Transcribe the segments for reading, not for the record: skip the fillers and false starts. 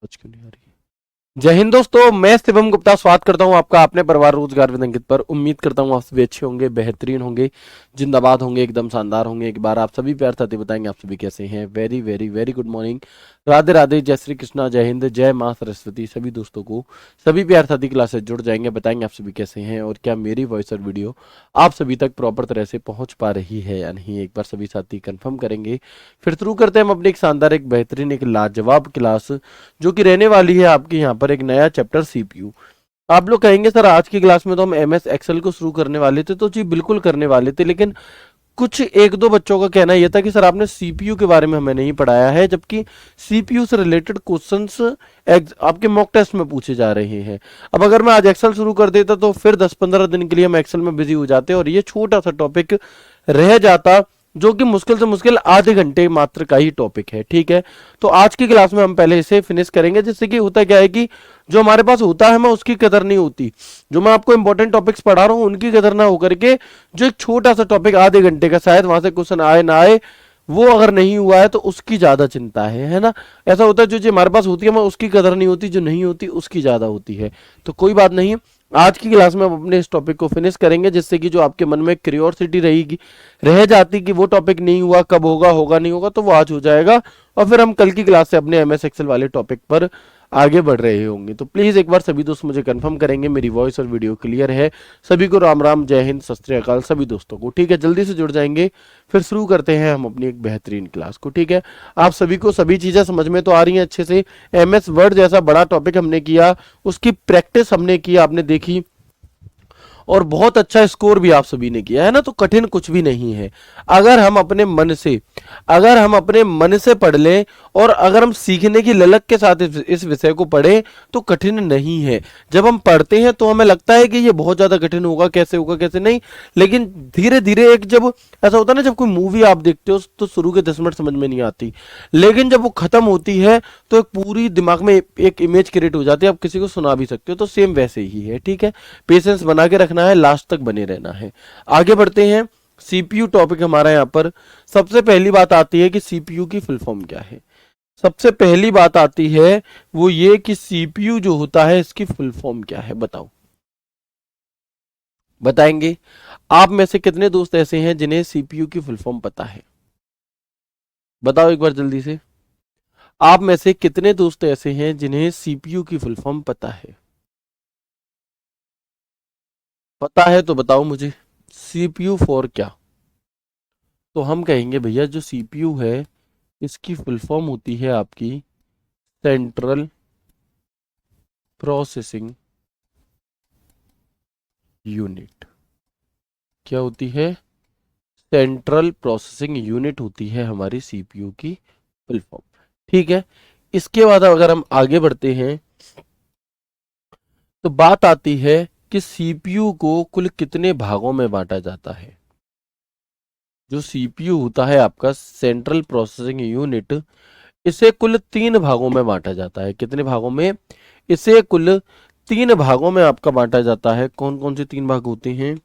समझ क्यों नहीं आ रही है। जय हिंद दोस्तों, मैं शिवम गुप्ता स्वागत करता हूं आपका अपने परिवार रोजगार विद अंकित पर। उम्मीद करता हूं आप सभी अच्छे होंगे, बेहतरीन होंगे, जिंदाबाद होंगे, एकदम शानदार होंगे। एक बार आप सभी प्यार साथी बताएंगे आप सभी कैसे हैं। Very very very good morning, Radhe Radhe, जय श्री कृष्णा, जय हिंद, जय मां सरस्वती। सभी दोस्तों को सभी प्यार साथी क्लासेस जुड़ जाएंगे, बताएंगे आप सभी कैसे हैं और क्या मेरी वॉइस और वीडियो आप सभी तक प्रॉपर तरह से पहुंच पा रही है या नहीं। एक बार सभी साथी कंफर्म करेंगे, फिर शुरू करते हैं हम अपनी एक शानदार, एक बेहतरीन, एक लाजवाब क्लास, जो कि रहने वाली है आपके यहाँ पर एक नया चैप्टर सीपीयू। आप लोग कहेंगे सर आज की क्लास में तो हम एमएस एक्सेल को शुरू करने वाले थे, तो जी बिल्कुल करने वाले थे, लेकिन कुछ एक दो बच्चों का कहना यह था कि सर आपने सीपीयू के बारे में हमें नहीं पढ़ाया है, जबकि सीपीयू से रिलेटेड क्वेश्चंस आपके मॉक टेस्ट में पूछे जा रहे हैं। अब अगर मैं आज एक्सेल शुरू कर देता तो फिर 10-15 दिन के लिए हम एक्सेल में बिजी हो जाते और ये छोटा सा टॉपिक रह जाता, जो कि मुश्किल से मुश्किल आधे घंटे मात्र का ही टॉपिक है। ठीक है, तो आज की क्लास में हम पहले इसे फिनिश करेंगे, जिससे कि होता क्या है कि जो हमारे पास होता है हमें उसकी कदर नहीं होती। जो मैं आपको इंपॉर्टेंट टॉपिक्स पढ़ा रहा हूं उनकी कदर ना होकर के जो एक छोटा सा टॉपिक आधे घंटे का, शायद वहां से क्वेश्चन आए ना आए, वो अगर नहीं हुआ है तो उसकी ज्यादा चिंता है ना। ऐसा होता है जो चीज हमारे पास होती है हमें उसकी कदर नहीं होती, जो नहीं होती उसकी ज्यादा होती है। तो कोई बात नहीं, आज की क्लास में हम अपने इस टॉपिक को फिनिश करेंगे, जिससे कि जो आपके मन में क्यूरियोसिटी रहेगी, रह जाती कि वो टॉपिक नहीं हुआ, कब होगा, होगा नहीं होगा, तो वो आज हो जाएगा और फिर हम कल की क्लास से अपने एमएस एक्सेल वाले टॉपिक पर आगे बढ़ रहे होंगे। तो प्लीज एक बार सभी दोस्त मुझे कंफर्म करेंगे मेरी वॉइस और वीडियो क्लियर है। सभी को राम राम, जय हिंद, सत श्री अकाल सभी दोस्तों को। ठीक है, जल्दी से जुड़ जाएंगे, फिर शुरू करते हैं हम अपनी एक बेहतरीन क्लास को। ठीक है, आप सभी को सभी चीजें समझ में तो आ रही हैं अच्छे से। एमएस वर्ड जैसा बड़ा टॉपिक हमने किया, उसकी प्रैक्टिस हमने की, आपने देखी, और बहुत अच्छा स्कोर भी आप सभी ने किया है ना। तो कठिन कुछ भी नहीं है, अगर हम अपने मन से, अगर हम अपने मन से पढ़ लें और अगर हम सीखने की ललक के साथ इस विषय को पढ़ें तो कठिन नहीं है। जब हम पढ़ते हैं तो हमें लगता है कि ये बहुत ज्यादा कठिन होगा, कैसे होगा कैसे नहीं, लेकिन धीरे धीरे एक जब ऐसा होता है ना, जब कोई मूवी आप देखते हो तो शुरू के 10 मिनट समझ में नहीं आती, लेकिन जब वो खत्म होती है तो एक पूरी दिमाग में एक इमेज क्रिएट हो जाती है, आप किसी को सुना भी सकते हो। तो सेम वैसे ही है। ठीक है, पेशेंस बना के रखना है, लास्ट तक बने रहना है। आगे बढ़ते हैं, सीपीयू टॉपिक हमारा यहाँ पर। सबसे पहली बात आती है कि सीपीयू की फुल फॉर्म क्या है। सबसे पहली बात आती है वो ये कि सीपीयू जो होता है इसकी फुल फॉर्म क्या है, बताओ, बताएंगे। आप में से कितने दोस्त ऐसे हैं जिन्हें सीपीयू की फुल फॉर्म पता है, बताओ एक बार जल्दी से। आप में से कितने दोस्त ऐसे हैं जिन्हें सीपीयू की फुल फॉर्म पता है? पता है तो बताओ मुझे, सीपीयू फॉर क्या? तो हम कहेंगे भैया जो सीपीयू है इसकी फुल फॉर्म होती है आपकी सेंट्रल प्रोसेसिंग यूनिट। क्या होती है? सेंट्रल प्रोसेसिंग यूनिट होती है हमारी सीपीयू की फुल फॉर्म। ठीक है, इसके बाद अगर हम आगे बढ़ते हैं तो बात आती है कि सीपीयू को कुल कितने भागों में बांटा जाता है। जो सीपीयू होता है आपका सेंट्रल प्रोसेसिंग यूनिट, इसे कुल 3 भागों में बांटा जाता है। कितने भागों में? इसे कुल 3 भागों में आपका बांटा जाता है। कौन कौन से 3 भाग होते हैं?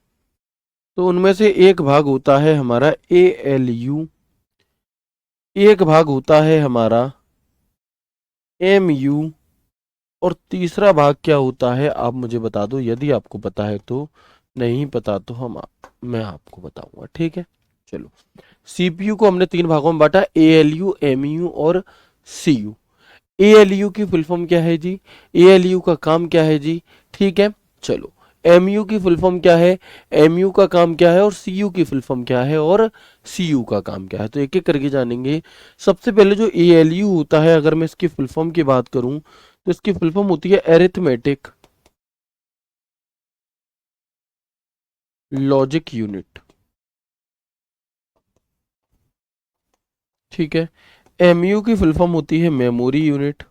तो उनमें से एक भाग होता है हमारा एएलयू, एक भाग होता है हमारा एमयू, और तीसरा भाग क्या होता है आप मुझे बता दो, यदि आपको पता है तो। नहीं पता तो मैं आपको बताऊंगा। ठीक है, चलो। सीपीयू को हमने 3 भागों में बांटा, एएलयू, एमयू और सीयू। एएलयू की फुल फॉर्म क्या है जी? एएलयू का काम क्या है जी? ठीक है, चलो। एमयू की फुल फॉर्म क्या है, एमयू का काम क्या है, और सीयू की फुल फॉर्म क्या है, और सीयू का काम क्या है, तो एक एक करके जानेंगे। सबसे पहले जो एएलयू होता है, अगर मैं इसकी फुल फॉर्म की बात करूं तो इसकी फुल फॉर्म होती है अरिथमेटिक लॉजिक यूनिट। ठीक है, एमयू की फुल फॉर्म होती है मेमोरी यूनिट,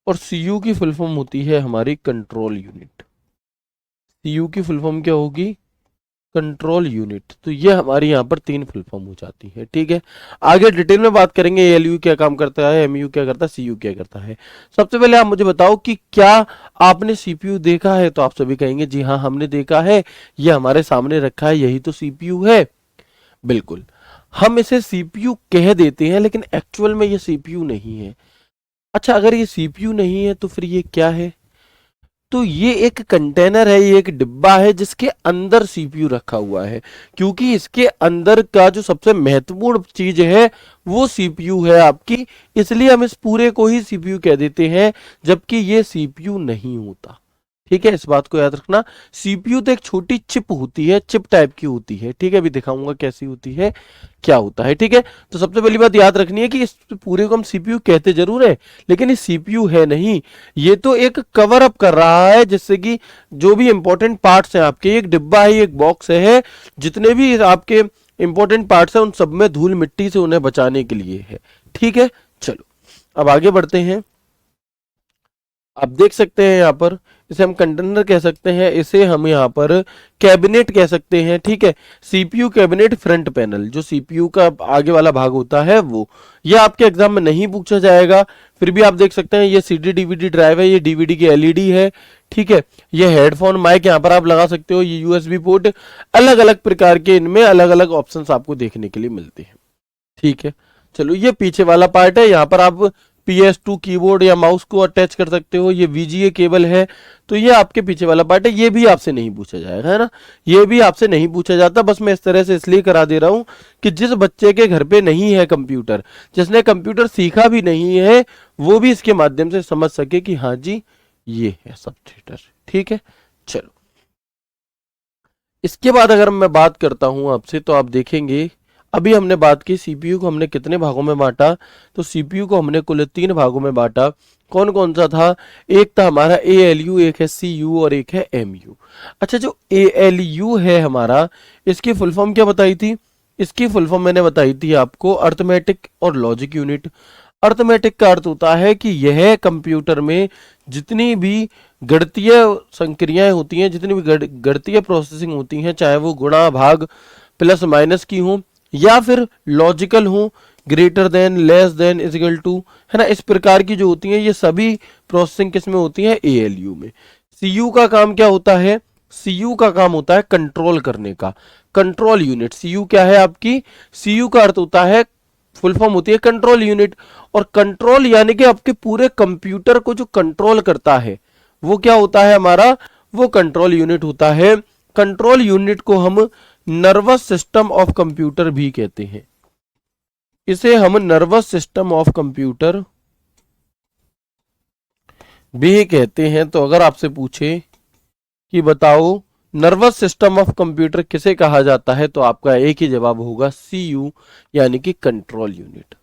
और सीयू की फुल फॉर्म होती है हमारी कंट्रोल यूनिट। सीयू की फुल फॉर्म क्या होगी? Control unit. तो ये हमारी यहाँ पर 3 फुल फॉर्म हो जाती है। ठीक है, आगे डिटेल में बात करेंगे एएलयू क्या काम करता है, एमयू क्या करता है, सीयू क्या करता है। सबसे पहले आप मुझे बताओ कि क्या आपने सीपीयू देखा है? तो आप सभी कहेंगे जी हाँ हमने देखा है, ये हमारे सामने रखा है, यही तो सीपीयू है। बिल्कुल, हम इसे सीपीयू कह देते हैं, लेकिन एक्चुअल में ये सीपीयू नहीं है। अच्छा, अगर ये सीपीयू नहीं है तो फिर ये क्या है? तो ये एक कंटेनर है, ये एक डिब्बा है जिसके अंदर सीपीयू रखा हुआ है, क्योंकि इसके अंदर का जो सबसे महत्वपूर्ण चीज है वो सीपीयू है आपकी, इसलिए हम इस पूरे को ही सीपीयू कह देते हैं, जबकि ये सीपीयू नहीं होता। ठीक है, इस बात को याद रखना। सीपीयू तो एक छोटी चिप होती है, चिप टाइप की होती है। ठीक है, अभी दिखाऊंगा कैसी होती है, क्या होता है। ठीक है, तो सबसे पहली बात याद रखनी है कि इस पूरे को हम सीपीयू कहते जरूर है, लेकिन ये सीपीयू है नहीं। ये तो एक कवर अप कर रहा है, जिससे कि जो भी इंपॉर्टेंट पार्ट्स हैं आपके, एक डिब्बा है, एक बॉक्स है, जितने भी आपके इंपॉर्टेंट पार्ट्स हैं उन सब में धूल मिट्टी से उन्हें बचाने के लिए है। ठीक है, चलो अब आगे बढ़ते हैं। आप देख सकते हैं यहाँ पर, इसे हम कंटेनर कह सकते हैं, इसे हम यहाँ पर कैबिनेट कह सकते हैं। ठीक है, सीपीयू कैबिनेट फ्रंट पैनल, जो सीपीयू का आगे वाला भाग होता है वो, ये आपके एग्जाम में नहीं पूछा जाएगा, फिर भी आप देख सकते हैं ये सीडी डीवीडी ड्राइव है, ये डीवीडी की एलईडी है। ठीक है, ये हेडफोन माइक यहाँ पर आप लगा सकते हो, ये यूएसबी पोर्ट, अलग अलग प्रकार के इनमें अलग अलग ऑप्शंस आपको देखने के लिए मिलते हैं। ठीक है, चलो ये पीछे वाला पार्ट है, यहाँ पर आप PS2 कीबोर्ड या माउस को अटैच कर सकते हो, ये VGA केबल है, तो ये आपके पीछे वाला पार्ट है, ये भी आपसे नहीं पूछा जाएगा, है ना, ये भी आपसे नहीं पूछा जाता। बस मैं इस तरह से इसलिए करा दे रहा हूं कि जिस बच्चे के घर पे नहीं है कंप्यूटर, जिसने कंप्यूटर सीखा भी नहीं है, वो भी इसके माध्यम से समझ सके कि हाँ जी ये है सब थिएटर। ठीक है, चलो इसके बाद अगर मैं बात करता हूं आपसे, तो आप देखेंगे अभी हमने बात की सीपीयू को हमने कितने भागों में बांटा, तो सीपीयू को हमने कुल 3 भागों में बांटा। कौन कौन सा था? एक था हमारा ALU, एक है CU और एक है MU। अच्छा, जो ALU है हमारा, इसकी फुल फॉर्म क्या बताई थी? इसकी फुल फॉर्म मैंने बताई थी आपको, अर्थमेटिक और लॉजिक यूनिट। अर्थमेटिक का अर्थ होता है कि यह कंप्यूटर में जितनी भी गणितीय संक्रियाएं होती हैं, जितनी भी गणितीय प्रोसेसिंग होती हैं, चाहे वो गुणा भाग प्लस माइनस की हो या फिर लॉजिकल हो, greater than, less than, is equal to, है ना, इस प्रकार की जो होती हैं, ये सभी प्रोसेसिंग किस में होती है? ALU में। CU का काम क्या होता है? CU का काम होता है कंट्रोल करने का, कंट्रोल यूनिट। CU क्या है आपकी? CU का अर्थ होता है, फुल फॉर्म होती है कंट्रोल यूनिट, और कंट्रोल यानी कि आपके पूरे कंप्यूटर को जो कंट्रोल करता है वो क्या होता है हमारा? वो कंट्रोल यूनिट होता है। कंट्रोल यूनिट को हम नर्वस सिस्टम ऑफ कंप्यूटर भी कहते हैं, इसे हम नर्वस सिस्टम ऑफ कंप्यूटर भी कहते हैं। तो अगर आपसे पूछे कि बताओ नर्वस सिस्टम ऑफ कंप्यूटर किसे कहा जाता है, तो आपका एक ही जवाब होगा, CU यानी कि कंट्रोल यूनिट।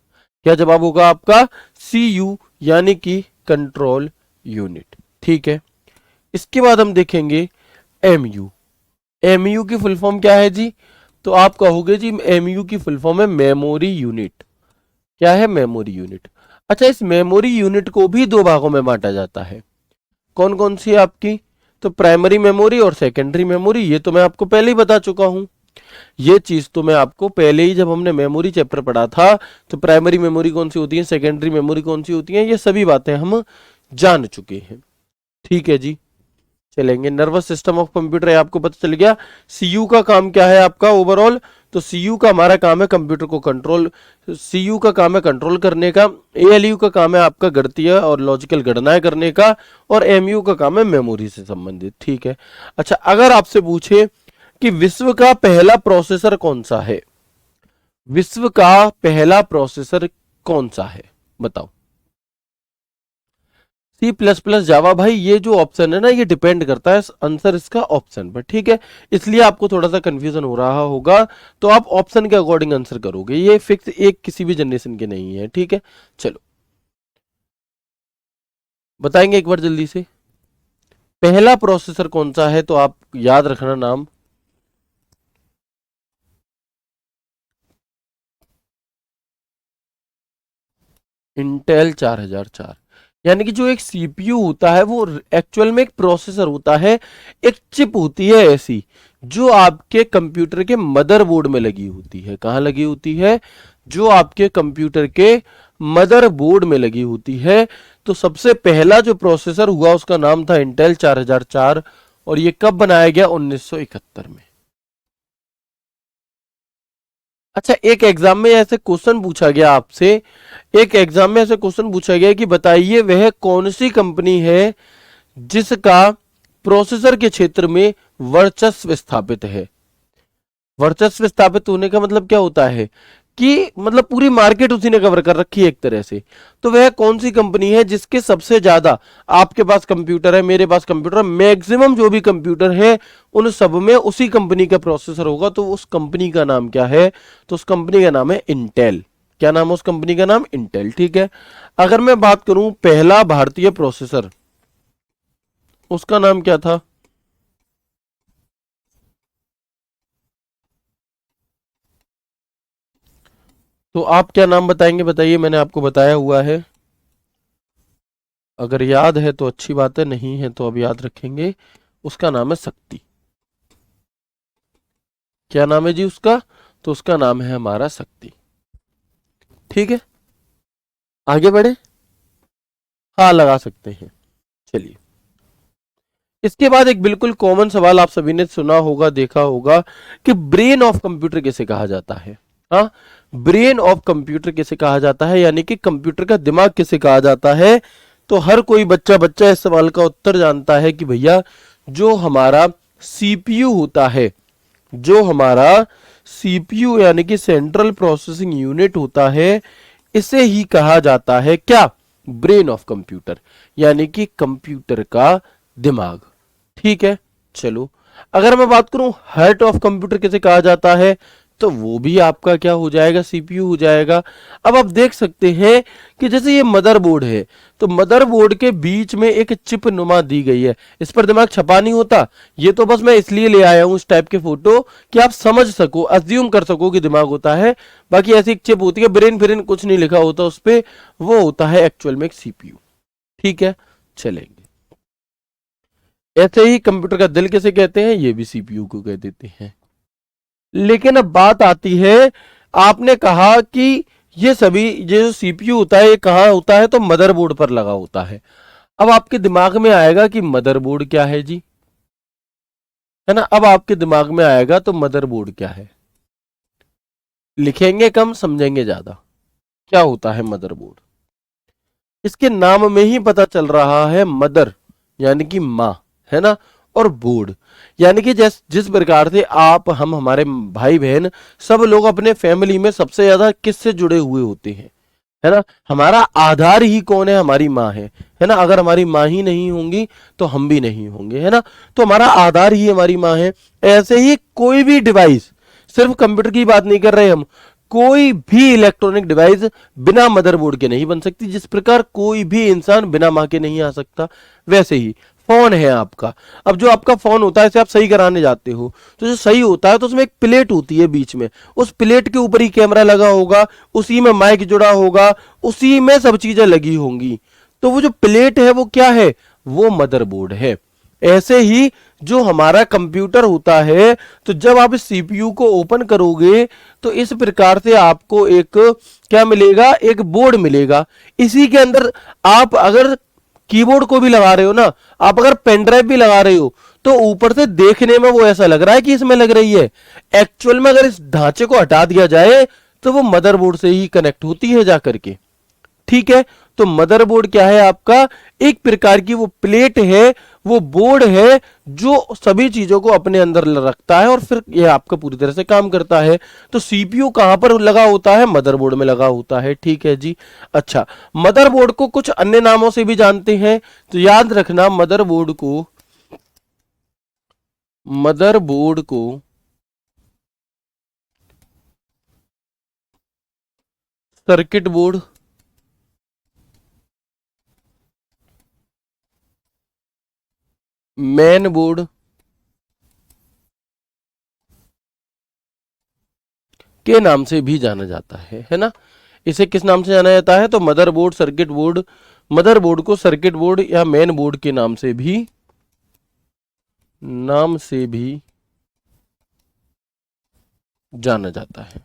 क्या जवाब होगा आपका? CU यानी कि कंट्रोल यूनिट। ठीक है, इसके बाद हम देखेंगे MU। MU की फुल फॉर्म क्या है जी? तो आप कहोगे जी MU की फुल फॉर्म है मेमोरी यूनिट। क्या है? Memory unit. अच्छा, इस मेमोरी यूनिट को भी 2 भागों में बांटा जाता है। कौन कौन सी है आपकी? तो प्राइमरी मेमोरी और सेकेंडरी मेमोरी, ये तो मैं आपको पहले ही बता चुका हूं। ये चीज तो मैं आपको पहले ही, जब हमने मेमोरी चैप्टर पढ़ा था, तो प्राइमरी मेमोरी कौन सी होती है, सेकेंडरी मेमोरी कौन सी होती है, ये सभी बातें हम जान चुके हैं। ठीक है जी, चलेंगे। नर्वस सिस्टम ऑफ कंप्यूटर है, आपको पता चल गया। CU का काम क्या है आपका ओवरऑल? तो CU का हमारा काम है कंप्यूटर को कंट्रोल, CU का काम है कंट्रोल करने का, ALU का काम है आपका गणितीय और लॉजिकल गणनाएं करने का, और MU का काम है मेमोरी से संबंधित। ठीक है, अच्छा अगर आपसे पूछे कि विश्व का पहला प्रोसेसर कौन सा है, विश्व का पहला प्रोसेसर कौन सा है, बताओ। C++ जावा, भाई ये जो ऑप्शन है ना, ये डिपेंड करता है आंसर इसका ऑप्शन पर। ठीक है, इसलिए आपको थोड़ा सा कंफ्यूजन हो रहा होगा, तो आप ऑप्शन के अकॉर्डिंग आंसर करोगे, ये फिक्स एक किसी भी जनरेशन के नहीं है। ठीक है, चलो बताएंगे एक बार जल्दी से, पहला प्रोसेसर कौन सा है, तो आप याद रखना नाम, इंटेल 4004। यानी कि जो एक सीपीयू होता है वो एक्चुअल में एक प्रोसेसर होता है, एक चिप होती है ऐसी, जो आपके कंप्यूटर के मदरबोर्ड में लगी होती है। कहां लगी होती है? जो आपके कंप्यूटर के मदरबोर्ड में लगी होती है। तो सबसे पहला जो प्रोसेसर हुआ उसका नाम था इंटेल 4004, और ये कब बनाया गया? 1971 में। अच्छा, एक एग्जाम में ऐसे क्वेश्चन पूछा गया आपसे, एक एग्जाम में ऐसे क्वेश्चन पूछा गया कि बताइए वह कौन सी कंपनी है जिसका प्रोसेसर के क्षेत्र में वर्चस्व स्थापित है। वर्चस्व स्थापित होने का मतलब क्या होता है कि मतलब पूरी मार्केट उसी ने कवर कर रखी है एक तरह से। तो वह कौन सी कंपनी है जिसके सबसे ज्यादा, आपके पास कंप्यूटर है, मेरे पास कंप्यूटर है, मैक्सिमम जो भी कंप्यूटर है उन सब में उसी कंपनी का प्रोसेसर होगा, तो उस कंपनी का नाम क्या है? तो उस कंपनी का नाम है इंटेल। क्या नाम है उस कंपनी का? नाम इंटेल। ठीक है। अगर मैं बात करूं पहला भारतीय प्रोसेसर, उसका नाम क्या था? तो आप क्या नाम बताएंगे? बताइए, मैंने आपको बताया हुआ है। अगर याद है तो अच्छी बात है, नहीं है तो अब याद रखेंगे। उसका नाम है शक्ति। क्या नाम है जी उसका? तो उसका नाम है हमारा शक्ति। ठीक है, आगे बढ़े। हाँ, लगा सकते हैं। चलिए, इसके बाद एक बिल्कुल कॉमन सवाल आप सभी ने सुना होगा, देखा होगा कि ब्रेन ऑफ कंप्यूटर किसे कहा जाता है? हाँ, ब्रेन ऑफ कंप्यूटर किसे कहा जाता है, यानी कि कंप्यूटर का दिमाग किसे कहा जाता है? तो हर कोई बच्चा बच्चा इस सवाल का उत्तर जानता है कि भैया जो हमारा सीपीयू होता है, जो हमारा सीपीयू यानी कि सेंट्रल प्रोसेसिंग यूनिट होता है, इसे ही कहा जाता है क्या? ब्रेन ऑफ कंप्यूटर, यानी कि कंप्यूटर का दिमाग। ठीक है। चलो, अगर मैं बात करूं हार्ट ऑफ कंप्यूटर किसे कहा जाता है, तो वो भी आपका क्या हो जाएगा? सीपीयू हो जाएगा। अब आप देख सकते हैं कि जैसे ये मदरबोर्ड है, तो मदरबोर्ड के बीच में एक चिप नुमा दी गई है, इस पर दिमाग छपा नहीं होता। ये तो बस मैं इसलिए ले आया हूं इस टाइप के फोटो कि आप समझ सको, अज्यूम कर सको कि दिमाग होता है। बाकी ऐसी एक चिप होती है, ब्रेन फिरेन कुछ नहीं लिखा होता उस पर, वो होता है एक्चुअल में एक सीपीयू। ठीक है, चलेंगे। ऐसे ही कंप्यूटर का दिल किसे कहते हैं? ये भी सीपीयू को कह देते हैं। लेकिन अब बात आती है, आपने कहा कि ये जो सीपीयू होता है ये कहाँ होता है? तो मदरबोर्ड पर लगा होता है। अब आपके दिमाग में आएगा कि मदरबोर्ड क्या है जी, है ना? अब आपके दिमाग में आएगा तो मदरबोर्ड क्या है। लिखेंगे कम, समझेंगे ज्यादा। क्या होता है मदरबोर्ड? इसके नाम में ही पता चल रहा है, मदर यानी कि माँ, है ना, और बोर्ड यानी कि जिस प्रकार से आप, हम, हमारे भाई बहन सब लोग अपने फैमिली में सबसे ज्यादा किससे जुड़े हुए होते हैं, है ना? हमारा आधार ही कौन है? हमारी माँ है ना? अगर हमारी माँ ही नहीं होंगी तो हम भी नहीं होंगे, है ना? तो हमारा आधार ही हमारी माँ है। ऐसे ही कोई भी डिवाइस, सिर्फ कंप्यूटर की बात नहीं कर रहे हम, कोई भी इलेक्ट्रॉनिक डिवाइस बिना मदरबोर्ड के नहीं बन सकती। जिस प्रकार कोई भी इंसान बिना माँ के नहीं आ सकता, वैसे ही फोन है आपका। अब जो आपका फोन होता है, इसे आप सही कराने जाते हो, तो जो सही होता है तो उसमें एक प्लेट होती है बीच में, उस प्लेट के ऊपर ही कैमरा लगा होगा, उसी में माइक जुड़ा होगा, उसी में सब चीजें लगी होंगी। तो वो जो प्लेट है वो क्या है? वो मदरबोर्ड है। ऐसे ही जो हमारा कंप्यूटर होता है, तो जब आप इस सीपीयू को ओपन करोगे तो इस प्रकार से आपको एक क्या मिलेगा? एक बोर्ड मिलेगा। इसी के अंदर आप अगर कीबोर्ड को भी लगा रहे हो ना, आप अगर पेन ड्राइव भी लगा रहे हो, तो ऊपर से देखने में वो ऐसा लग रहा है कि इसमें लग रही है, एक्चुअल में अगर इस ढांचे को हटा दिया जाए तो वो मदरबोर्ड से ही कनेक्ट होती है जाकर के। ठीक है। तो मदरबोर्ड क्या है आपका? एक प्रकार की वो प्लेट है, वो बोर्ड है जो सभी चीजों को अपने अंदर रखता है और फिर ये आपका पूरी तरह से काम करता है। तो सीपीयू कहां पर लगा होता है? मदरबोर्ड में लगा होता है। ठीक है जी। अच्छा, मदरबोर्ड को कुछ अन्य नामों से भी जानते हैं, तो याद रखना, मदरबोर्ड को सर्किट बोर्ड, मेन बोर्ड के नाम से भी जाना जाता है ना? इसे किस नाम से जाना जाता है? तो मदरबोर्ड, सर्किट बोर्ड, मदरबोर्ड को सर्किट बोर्ड या मेन बोर्ड के नाम से भी जाना जाता है।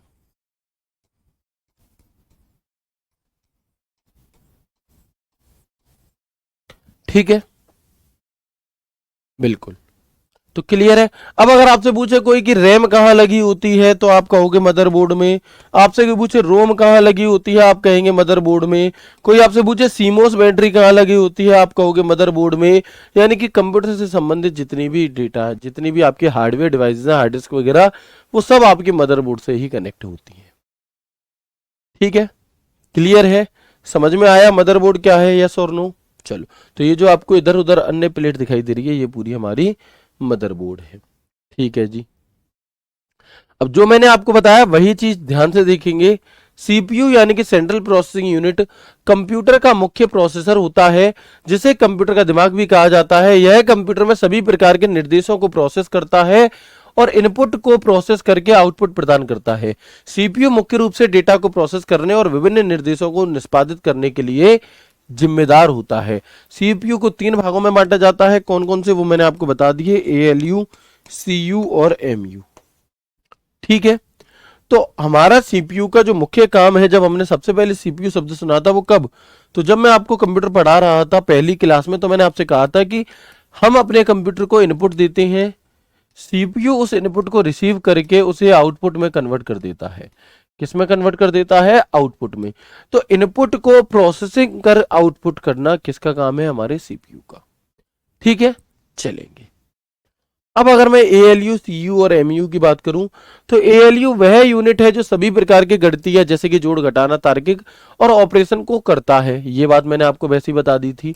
ठीक है, बिल्कुल। तो क्लियर है। अब अगर आपसे पूछे कोई कि रैम कहाँ लगी होती है तो आप कहोगे मदरबोर्ड में। आपसे कोई पूछे रोम कहाँ लगी होती है आप कहेंगे मदरबोर्ड में। कोई आपसे पूछे सीमोस बैटरी कहाँ लगी होती है आप कहोगे मदरबोर्ड में। यानी कि कंप्यूटर से संबंधित जितनी भी डेटा है, जितनी भी आपके हार्डवेयर डिवाइसेज हैं, हार्ड डिस्क वगैरह, वो सब आपके मदरबोर्ड से ही कनेक्ट होती है। ठीक है, क्लियर है, समझ में आया मदरबोर्ड क्या है, यस और नो। चलो, तो ये जो आपको इधर उधर अन्य प्लेट दिखाई दे रही है ये पूरी हमारी मदरबोर्ड है। ठीक है जी। अब जो मैंने आपको बताया वही चीज ध्यान से देखेंगे। सीपीयू यानी कि सेंट्रल प्रोसेसिंग यूनिट कंप्यूटर का मुख्य प्रोसेसर होता है, जिसे कंप्यूटर का दिमाग भी कहा जाता है। यह कंप्यूटर में सभी प्रकार के निर्देशों को प्रोसेस करता है और इनपुट को प्रोसेस करके आउटपुट प्रदान करता है। सीपीयू मुख्य रूप से डेटा को प्रोसेस करने और विभिन्न निर्देशों को निष्पादित करने के लिए जिम्मेदार होता है। सीपीयू को 3 भागों में बांटा जाता है, कौन कौन से वो मैंने आपको बता दिए, एएलयू, सीयू और एमयू। ठीक है, तो हमारा सीपीयू का जो मुख्य काम है, जब हमने सबसे पहले सीपीयू शब्द सुना था वो कब, तो जब मैं आपको कंप्यूटर पढ़ा रहा था पहली क्लास में, तो मैंने आपसे कहा था कि हम अपने कंप्यूटर को इनपुट देते हैं, सीपीयू उस इनपुट को रिसीव करके उसे आउटपुट में कन्वर्ट कर देता है। किस में कन्वर्ट कर देता है, आउटपुट में। तो इनपुट को प्रोसेसिंग कर आउटपुट करना किसका काम है, हमारे सीपीयू का। ठीक है, चलेंगे। अब अगर मैं एएलयू, सीयू और एमयू की बात करूं, तो एएलयू वह यूनिट है जो सभी प्रकार के गणितीय जैसे कि जोड़ घटाना, तार्किक और ऑपरेशन को करता है। ये बात मैंने आपको वैसे ही बता दी थी।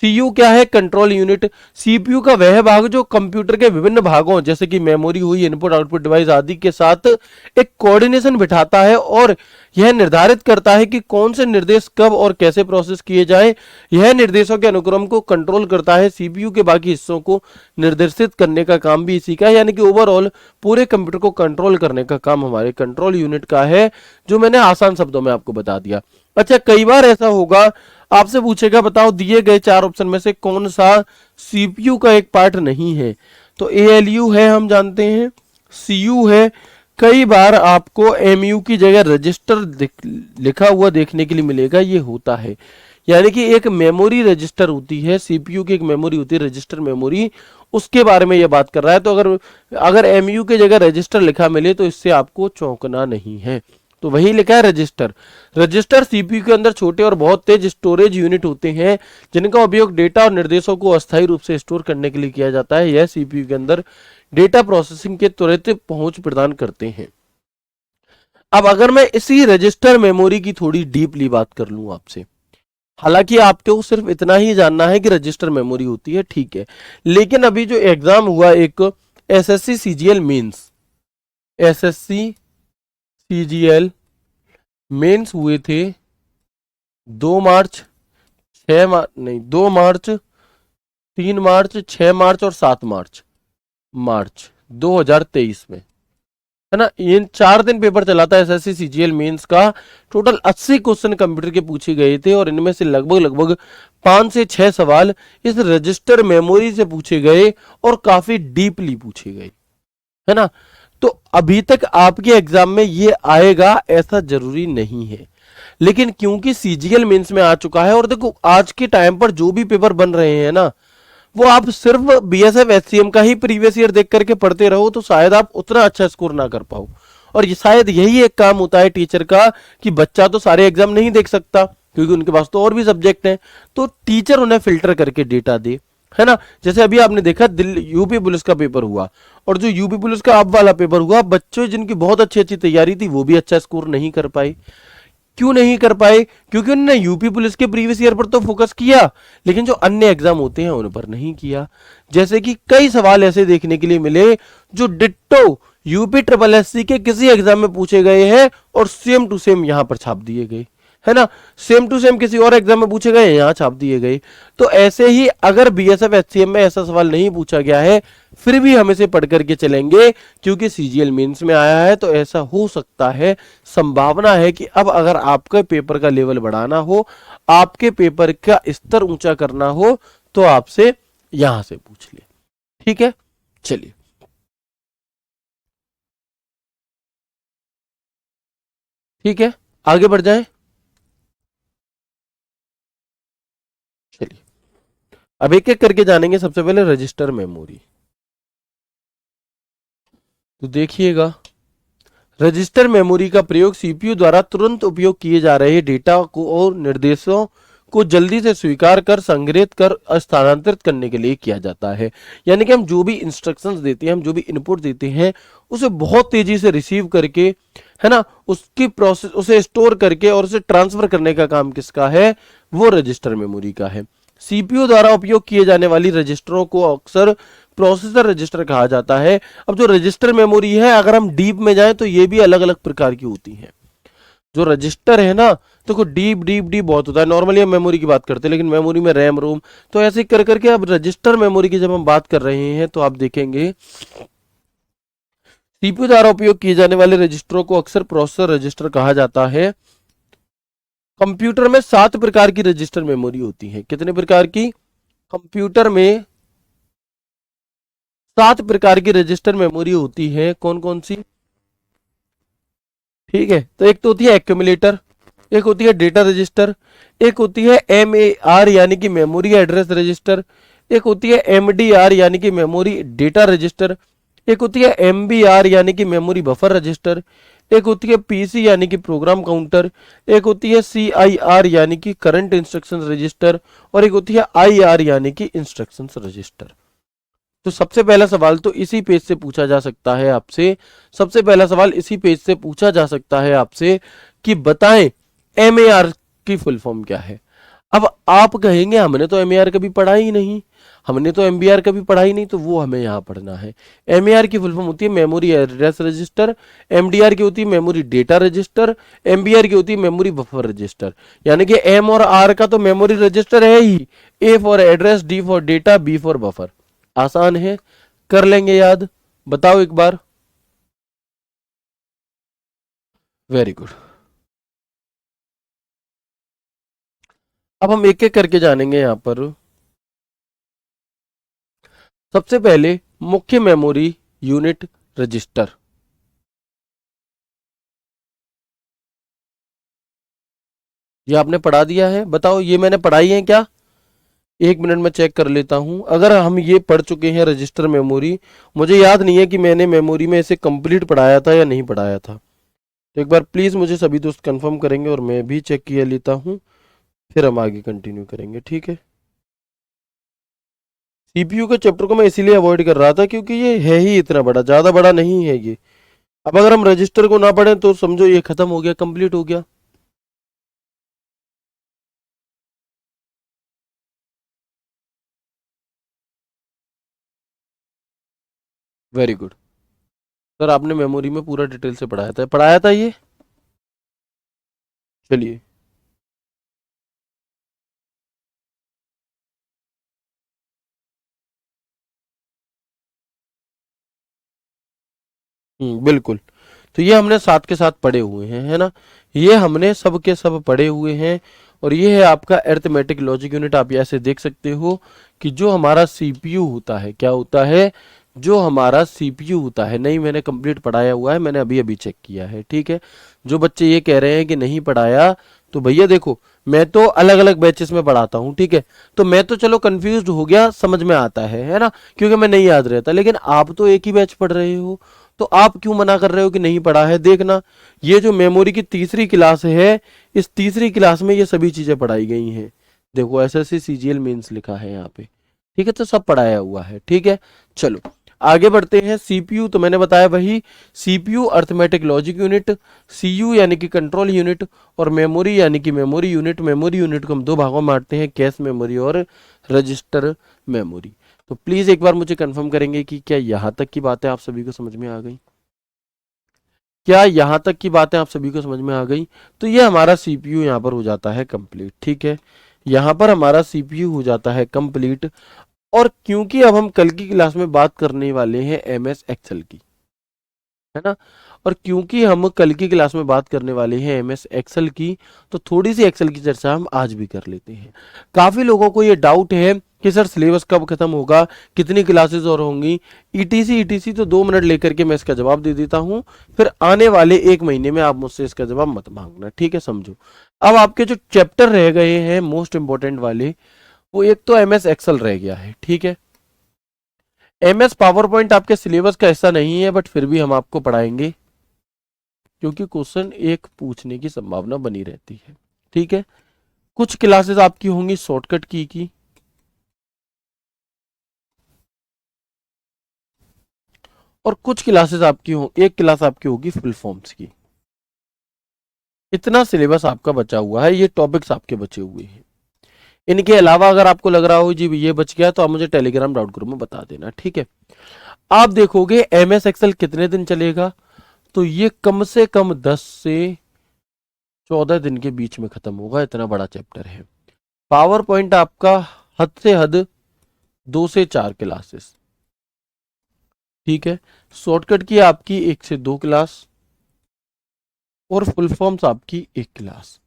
सीयू क्या है, कंट्रोल यूनिट। सीपीयू का वह भाग जो कंप्यूटर के विभिन्न भागों जैसे कि मेमोरी हुई, इनपुट आउटपुट डिवाइस आदि के साथ एक कोऑर्डिनेशन बिठाता है और यह निर्धारित करता है कि कौन से निर्देश कब और कैसे प्रोसेस किए जाए। यह निर्देशों के अनुक्रम को कंट्रोल करता है। सीपीयू के बाकी हिस्सों को निर्देशित करने का काम भी इसी का है, यानी कि ओवरऑल पूरे कंप्यूटर को कंट्रोल करने का काम हमारे कंट्रोल यूनिट का है, जो मैंने आसान शब्दों में आपको बता दिया। अच्छा, कई बार ऐसा होगा आपसे पूछेगा बताओ दिए गए 4 ऑप्शन में से कौन सा सीपीयू का एक पार्ट नहीं है, तो एएलयू है, हम जानते हैं, सीयू है। कई बार आपको एमयू की जगह रजिस्टर लिखा हुआ देखने के लिए मिलेगा, ये होता है, यानी कि एक मेमोरी रजिस्टर होती है, सीपीयू की एक मेमोरी होती है रजिस्टर मेमोरी, उसके बारे में ये बात कर रहा है। तो अगर एमयू की जगह रजिस्टर लिखा मिले तो इससे आपको चौंकना नहीं है, तो वही लिखा है रजिस्टर। रजिस्टर सीपीयू के अंदर छोटे और बहुत तेज स्टोरेज यूनिट होते हैं, जिनका उपयोग डेटा और निर्देशों को अस्थायी रूप से स्टोर करने के लिए किया जाता है। यह सीपीयू के अंदर डेटा प्रोसेसिंग के त्वरित पहुंच प्रदान करते हैं। अब अगर मैं इसी रजिस्टर मेमोरी की थोड़ी डीपली बात कर लूं आपसे, हालांकि आपको सिर्फ इतना ही जानना है कि रजिस्टर मेमोरी होती है, ठीक है, लेकिन अभी जो एग्जाम हुआ एक SSC CGL mains, SSC CGL mains हुए थे 2 मार्च, 6 मार्च नहीं, 2 मार्च, 3 मार्च, 6 मार्च और 7 मार्च, मार्च 2023 में, है ना। इन 4 दिन पेपर चला था एसएससी सीजीएल मेंस का। टोटल 80 क्वेश्चन कंप्यूटर के पूछे गए थे और इनमें से लगभग 5 से 6 सवाल इस रजिस्टर मेमोरी से पूछे गए और काफी डीपली पूछे गए, है ना। तो अभी तक आपके एग्जाम में ये आएगा ऐसा जरूरी नहीं है, लेकिन क्योंकि सीजीएल मेंस में आ चुका है, और देखो आज के टाइम पर जो भी पेपर बन रहे हैं ना, वो आप सिर्फ बीएसएफ एचसीएम का ही प्रीवियस ईयर देख करके पढ़ते रहो तो शायद आप उतना अच्छा स्कोर ना कर पाओ। और ये शायद यही एक काम होता है टीचर का कि बच्चा तो सारे एग्जाम नहीं देख सकता क्योंकि उनके पास तो और भी सब्जेक्ट हैं, तो टीचर उन्हें फिल्टर करके डेटा दे, है ना। जैसे अभी आपने देखा दिल्ली यूपी पुलिस का पेपर हुआ, और जो यूपी पुलिस का अब वाला पेपर हुआ, बच्चों जिनकी बहुत अच्छी अच्छी तैयारी थी वो भी अच्छा स्कोर नहीं कर पाए। क्यों नहीं कर पाए, क्योंकि उन्होंने यूपी पुलिस के प्रीवियस ईयर पर तो फोकस किया, लेकिन जो अन्य एग्जाम होते हैं उन पर नहीं किया। जैसे कि कई सवाल ऐसे देखने के लिए मिले जो डिट्टो यूपी ट्रिपल एससी के किसी एग्जाम में पूछे गए हैं और सेम टू सेम यहां पर छाप दिए गए, है ना। सेम टू सेम किसी और एग्जाम में पूछे गए, यहां छाप दिए गए। तो ऐसे ही अगर बीएसएफ एचसीएम में ऐसा सवाल नहीं पूछा गया है, फिर भी हम इसे पढ़ करके चलेंगे क्योंकि सीजीएल मेंस में आया है, तो ऐसा हो सकता है, संभावना है कि अब अगर आपके पेपर का लेवल बढ़ाना हो, आपके पेपर का स्तर ऊंचा करना हो, तो आपसे यहां से पूछ ले। ठीक है, चलिए ठीक है, आगे बढ़ जाएं। चलिए अब एक एक करके जानेंगे। सबसे पहले रजिस्टर मेमोरी। तो देखिएगा, रजिस्टर मेमोरी का प्रयोग सीपीयू द्वारा तुरंत उपयोग किए जा रहे डेटा को और निर्देशों को जल्दी से स्वीकार कर, संग्रहित कर, स्थानांतरित करने के लिए किया जाता है। यानी कि हम जो भी इंस्ट्रक्शंस देते हैं, हम जो भी इनपुट देते हैं, उसे बहुत तेजी से रिसीव करके, है ना, उसकी प्रोसेस, उसे स्टोर करके और उसे ट्रांसफर करने का काम किसका है? वो रजिस्टर मेमोरी का है। सीपीयू द्वारा उपयोग किए जाने वाली रजिस्टरों को अक्सर प्रोसेसर रजिस्टर कहा जाता है। अब जो रजिस्टर मेमोरी है, अगर हम डीप में जाएं तो ये भी अलग अलग प्रकार की होती हैं। जो रजिस्टर है ना, तो को डीप डीप डीप बहुत होता है। नॉर्मली हम मेमोरी की बात करते हैं, लेकिन मेमोरी में रैम रोम, तो ऐसे कर करके अब रजिस्टर मेमोरी की जब हम बात कर रहे हैं तो आप देखेंगे सीपीयू द्वारा उपयोग किए जाने वाले रजिस्टरों को अक्सर प्रोसेसर रजिस्टर कहा जाता है। कंप्यूटर में 7 प्रकार की रजिस्टर मेमोरी होती है। कितने प्रकार की? कंप्यूटर में 7 प्रकार की रजिस्टर मेमोरी होती है। कौन कौन सी? ठीक है, तो एक तो होती है एक्यूमुलेटर, एक होती है डेटा रजिस्टर, एक होती है MAR यानी कि मेमोरी एड्रेस रजिस्टर, एक होती है MDR यानी कि मेमोरी डेटा रजिस्टर, एक होती है MBR यानी कि मेमोरी बफर रजिस्टर, एक होती है PC यानी कि प्रोग्राम काउंटर, एक होती है CIR यानी कि करंट इंस्ट्रक्शन रजिस्टर, और एक होती है IR यानी कि इंस्ट्रक्शन रजिस्टर। तो सबसे पहला सवाल तो इसी पेज से पूछा जा सकता है आपसे, सबसे पहला सवाल इसी पेज से पूछा जा सकता है आपसे कि बताएं MAR की फुल फॉर्म क्या है। अब आप कहेंगे हमने तो MAR कभी पढ़ा ही नहीं, हमने तो MBR कभी पढ़ा ही नहीं, तो वो हमें यहाँ पढ़ना है। MAR की फुल फॉर्म होती है मेमोरी एड्रेस रजिस्टर, MDR की होती है मेमोरी डेटा रजिस्टर, MBR की होती है मेमोरी बफर रजिस्टर। यानी कि M और R का तो मेमोरी रजिस्टर है ही, A for address, D for data, B for buffer. आसान है, कर लेंगे याद, बताओ एक बार। Very good. अब हम एक एक करके जानेंगे यहां पर। सबसे पहले मुख्य मेमोरी यूनिट रजिस्टर। ये आपने पढ़ा दिया है? बताओ, ये मैंने पढ़ाई है क्या? एक मिनट में चेक कर लेता हूं। अगर हम ये पढ़ चुके हैं रजिस्टर मेमोरी, मुझे याद नहीं है कि मैंने मेमोरी में इसे कंप्लीट पढ़ाया था या नहीं पढ़ाया था। तो एक बार प्लीज मुझे सभी दोस्त कंफर्म करेंगे और मैं भी चेक किया लेता हूं, फिर हम आगे कंटिन्यू करेंगे, ठीक है। सीपीयू के चैप्टर को मैं इसीलिए अवॉइड कर रहा था क्योंकि ये है ही इतना बड़ा, ज्यादा बड़ा नहीं है ये। अब अगर हम रजिस्टर को ना पढ़ें तो समझो ये खत्म हो गया, कंप्लीट हो गया। वेरी गुड सर, आपने मेमोरी में पूरा डिटेल से पढ़ाया था ये। चलिए, बिल्कुल। तो ये हमने साथ के साथ पढ़े हुए हैं, है ना, ये हमने सब के सब पढ़े हुए हैं। और ये है आपका अरिथमेटिक लॉजिक यूनिट। आप ऐसे देख सकते हो कि जो हमारा सीपीयू होता है, क्या होता है? जो हमारा सीपीयू होता है, नहीं मैंने कंप्लीट पढ़ाया हुआ है, मैंने अभी अभी चेक किया है, ठीक है। जो बच्चे ये कह रहे हैं कि नहीं पढ़ाया, तो भैया देखो, मैं तो अलग अलग बैचेस में पढ़ाता हूँ, ठीक है। तो मैं तो चलो कंफ्यूज हो गया, समझ में आता है ना, क्योंकि मैं नहीं याद रहता। लेकिन आप तो एक ही बैच पढ़ रहे हो, तो आप क्यों मना कर रहे हो कि नहीं पढ़ा है? देखना, ये जो मेमोरी की तीसरी क्लास है, इस तीसरी क्लास में ये सभी चीजें पढ़ाई गई हैं। देखो एसएससी सीजीएल मेंस लिखा है यहाँ पे, ठीक है, तो सब पढ़ाया हुआ है, ठीक है। चलो आगे बढ़ते हैं। सीपीयू तो मैंने बताया वही, CPU arithmetic logic unit, CU यानी कि कंट्रोल यूनिट, और मेमोरी यानी कि मेमोरी यूनिट। मेमोरी यूनिट को हम दो भागों में बांटते हैं, कैश मेमोरी और रजिस्टर मेमोरी। तो प्लीज एक बार मुझे कंफर्म करेंगे कि क्या यहां तक की बातें आप सभी को समझ में आ गई? क्या यहां तक की बातें आप सभी को समझ में आ गई? तो ये हमारा सीपीयू यहाँ पर हो जाता है कंप्लीट, ठीक है। यहाँ पर हमारा सीपीयू हो जाता है कंप्लीट। और क्योंकि अब हम कल की क्लास में बात करने वाले हैं एमएस एक्सेल की, है ना, और क्योंकि हम कल की क्लास में बात करने वाले हैं एमएस एक्सेल की, तो थोड़ी सी एक्सेल की चर्चा हम आज भी कर लेते हैं। काफी लोगों को ये डाउट है कि सर सिलेबस कब खत्म होगा, कितनी क्लासेस और होंगी, ईटीसी ईटीसी। तो 2 मिनट लेकर के मैं इसका जवाब दे देता हूं, फिर आने वाले 1 महीने में आप मुझसे इसका जवाब मत मांगना, ठीक है, समझो। अब आपके जो चैप्टर रह गए हैं मोस्ट इंपॉर्टेंट वाले, वो एक तो एमएस एक्सेल रह गया है, ठीक है। MS पावर पॉइंट आपके सिलेबस का हिस्सा नहीं है, बट फिर भी हम आपको पढ़ाएंगे क्योंकि क्वेश्चन एक पूछने की संभावना बनी रहती है। ठीक है, कुछ क्लासेस आपकी होंगी शॉर्टकट की और कुछ क्लासेस आपकी हो, एक क्लास आपकी होगी फुल फॉर्म्स की। इतना सिलेबस आपका बचा हुआ है, ये टॉपिक्स आपके बचे हुए हैं। इनके अलावा अगर आपको लग रहा हो जी ये बच गया तो आप मुझे टेलीग्राम डाउट ग्रुप में बता देना। ठीक है, आप देखोगे MS एक्सेल कितने दिन चलेगा, तो ये कम से कम 10 से 14 दिन के बीच में खत्म होगा, इतना बड़ा चैप्टर है। पावर पॉइंट आपका हद से हद 2 से 4 क्लासेस। ठीक है, शॉर्टकट की आपकी 1 से 2 क्लास और फुल फॉर्म्स आपकी 1 क्लास,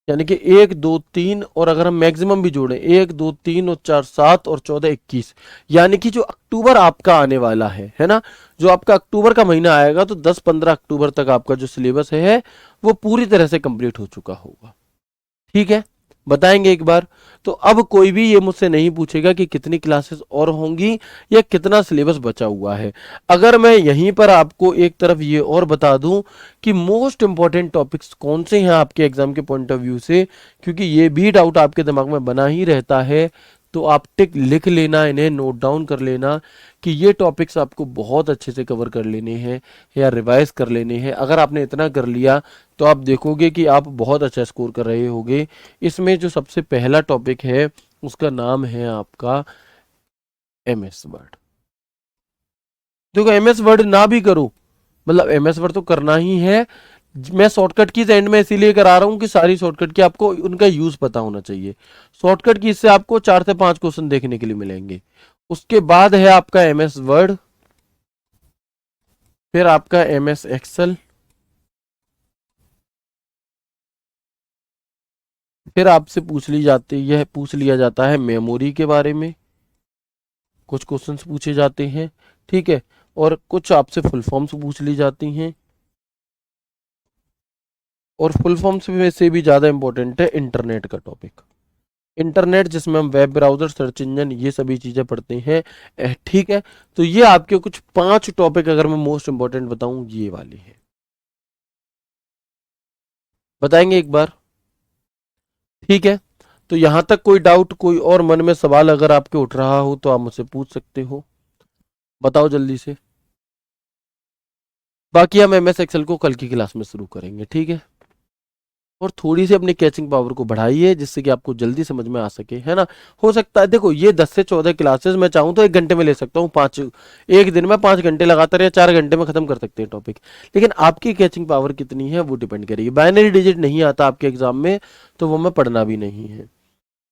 यानी कि 1 2 3 और अगर हम मैक्सिमम भी जोड़ें 1 2 3 और 4 7 और 14 21, यानी कि जो अक्टूबर आपका आने वाला है ना, जो आपका अक्टूबर का महीना आएगा तो 10-15 अक्टूबर तक आपका जो सिलेबस है वो पूरी तरह से कंप्लीट हो चुका होगा। ठीक है, बताएंगे एक बार। तो अब कोई भी ये मुझसे नहीं पूछेगा कि कितनी क्लासेस और होंगी या कितना सिलेबस बचा हुआ है। अगर मैं यहीं पर आपको एक तरफ ये और बता दूं कि मोस्ट इंपॉर्टेंट टॉपिक्स कौन से हैं आपके एग्जाम के पॉइंट ऑफ व्यू से, क्योंकि ये भी डाउट आपके दिमाग में बना ही रहता है, तो आप टिक लिख लेना, इन्हें नोट डाउन कर लेना कि ये टॉपिक्स आपको बहुत अच्छे से कवर कर लेने हैं या रिवाइज कर लेने हैं। अगर आपने इतना कर लिया तो आप देखोगे कि आप बहुत अच्छा स्कोर कर रहे होगे। इसमें जो सबसे पहला टॉपिक है उसका नाम है आपका MS वर्ड। देखो MS वर्ड ना भी करो, मतलब MS वर्ड तो करना ही है। मैं शॉर्टकट कीज एंड में इसीलिए करा रहा हूं कि सारी शॉर्टकट की आपको उनका यूज पता होना चाहिए। शॉर्टकट कीज से आपको 4 से 5 क्वेश्चन देखने के लिए मिलेंगे। उसके बाद है आपका MS वर्ड, फिर आपका MS एक्सेल, फिर आपसे पूछ लिया जाता है मेमोरी के बारे में, कुछ क्वेश्चंस पूछे जाते हैं। ठीक है, और कुछ आपसे फुल फॉर्म्स पूछ ली जाती हैं, और फुल फॉर्म्स में से भी ज्यादा इंपॉर्टेंट है इंटरनेट का टॉपिक। इंटरनेट जिसमें हम वेब ब्राउजर, सर्च इंजन, ये सभी चीजें पढ़ते हैं। ठीक है, तो ये आपके कुछ 5 टॉपिक अगर मैं मोस्ट इंपॉर्टेंट बताऊं ये वाले हैं, बताएंगे एक बार। ठीक है, तो यहां तक कोई डाउट, कोई और मन में सवाल अगर आपके उठ रहा हो तो आप मुझसे पूछ सकते हो, बताओ जल्दी से। बाकी हम MS एक्सेल को कल की क्लास में शुरू करेंगे। ठीक है, और थोड़ी सी अपनी कैचिंग पावर को बढ़ाइए जिससे कि आपको जल्दी समझ में आ सके, है ना। हो सकता है देखो ये 10 से 14 क्लासेस मैं चाहूँ तो 1 घंटे में ले सकता हूँ, 5 एक दिन में 5 घंटे लगातार या 4 घंटे में खत्म कर सकते हैं टॉपिक। लेकिन आपकी कैचिंग पावर कितनी है वो डिपेंड करेगी। बाइनरी डिजिट नहीं आता आपके एग्जाम में तो वो हमें पढ़ना भी नहीं है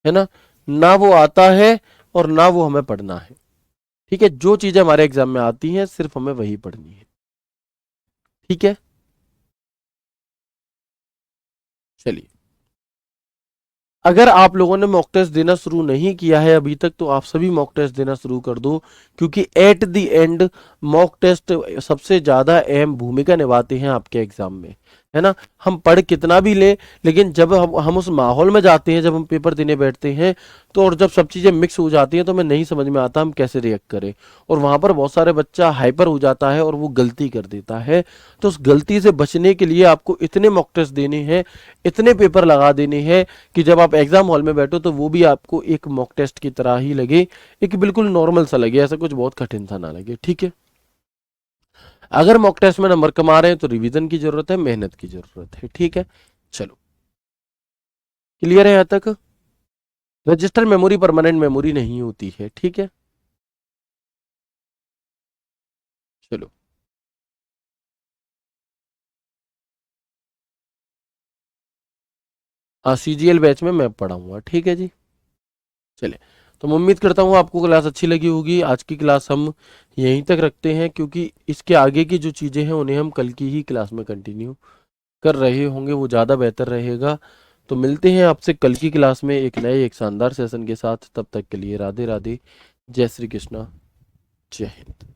ना, ना वो आता है और ना वो हमें पढ़ना है। ठीक है, जो चीजें हमारे एग्जाम में आती हैं सिर्फ हमें वही पढ़नी है। ठीक है, चलिए। अगर आप लोगों ने मॉक टेस्ट देना शुरू नहीं किया है अभी तक तो आप सभी मॉक टेस्ट देना शुरू कर दो, क्योंकि at the end mock test सबसे ज्यादा अहम भूमिका निभाते हैं आपके एग्जाम में, है ना। हम पढ़ कितना भी ले, लेकिन जब हम उस माहौल में जाते हैं, जब हम पेपर देने बैठते हैं तो, और जब सब चीजें मिक्स हो जाती हैं तो हमें नहीं समझ में आता हम कैसे रिएक्ट करें, और वहां पर बहुत सारे बच्चा हाइपर हो जाता है और वो गलती कर देता है। तो उस गलती से बचने के लिए आपको इतने मॉक टेस्ट देने हैं, इतने पेपर लगा देने हैं कि जब आप एग्जाम हॉल में बैठो तो वो भी आपको एक मॉक टेस्ट की तरह ही लगे, एक बिल्कुल नॉर्मल सा लगे, ऐसा कुछ बहुत कठिन सा ना लगे। ठीक है, अगर मॉक टेस्ट में नंबर कमा रहे हैं तो रिवीजन की जरूरत है, मेहनत की जरूरत है। ठीक है, चलो, क्लियर है यहाँ तक। रजिस्टर मेमोरी परमानेंट मेमोरी नहीं होती है। ठीक है, चलो, CGL बैच में मैं पढ़ाऊंगा। ठीक है जी, चले। तो मैं उम्मीद करता हूँ आपको क्लास अच्छी लगी होगी। आज की क्लास हम यहीं तक रखते हैं, क्योंकि इसके आगे की जो चीज़ें हैं उन्हें हम कल की ही क्लास में कंटिन्यू कर रहे होंगे, वो ज़्यादा बेहतर रहेगा। तो मिलते हैं आपसे कल की क्लास में एक नए एक शानदार सेशन के साथ। तब तक के लिए राधे राधे, जय श्री कृष्णा, जय हिंद।